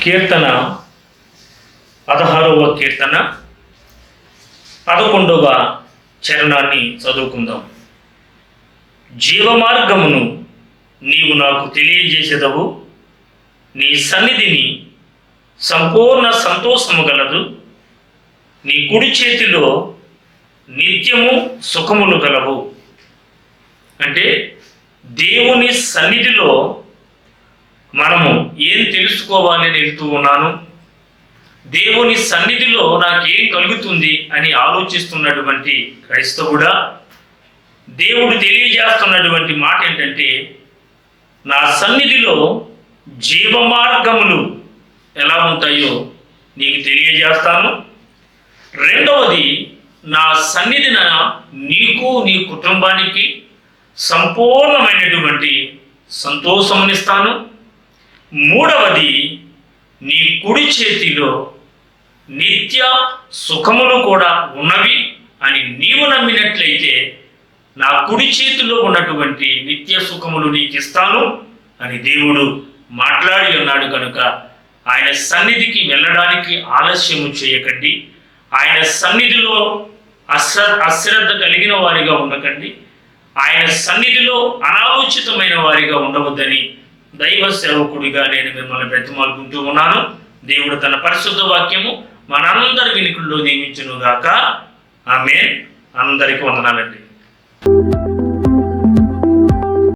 కీర్తన 16వ కీర్తన 11వ చరణాన్ని చదువుకుందాం. జీవమార్గమును నీవు నాకు తెలియజేసేదవు, నీ సన్నిధిని సంపూర్ణ సంతోషము గలదు, నీ కుడి చేతిలో నిత్యము సుఖములు గలవు. అంటే దేవుని సన్నిధిలో మనము ఏం తెలుసుకోవాలని వెళ్తూ ఉన్నాను, దేవుని సన్నిధిలో నాకేం కలుగుతుంది అని ఆలోచిస్తున్నటువంటి క్రైస్తవుడా, దేవుడు తెలియజేస్తున్నటువంటి మాట ఏంటంటే, నా సన్నిధిలో జీవమార్గములు ఎలా ఉంటాయో నీకు తెలియజేస్తాను. రెండవది, నా సన్నిధిన నీకు నీ కుటుంబానికి సంపూర్ణమైనటువంటి సంతోషమునిస్తాను. మూడవది, నీ కుడి చేతిలో నిత్య సుఖములు కూడా ఉన్నవి అని నీవు నమ్మినట్లయితే నా కుడి చేతిలో ఉన్నటువంటి నిత్య సుఖములు నీకు ఇస్తాను అని దేవుడు మాట్లాడి ఉన్నాడు. కనుక ఆయన సన్నిధికి వెళ్ళడానికి ఆలస్యము చేయకండి. ఆయన సన్నిధిలో అశ్రద్ధ కలిగిన వారిగా ఉండకండి. ఆయన సన్నిధిలో అనాలోచితమైన వారిగా ఉండవద్దని దైవ సేవకుడిగా నేను మిమ్మల్ని బ్రతిమాలుకుంటూ ఉన్నాను. దేవుడు తన పరిశుద్ధ వాక్యము మనందరి వినికుల్లో దీవించును గాక. ఆమేన్. అందరికీ వందనాలండి.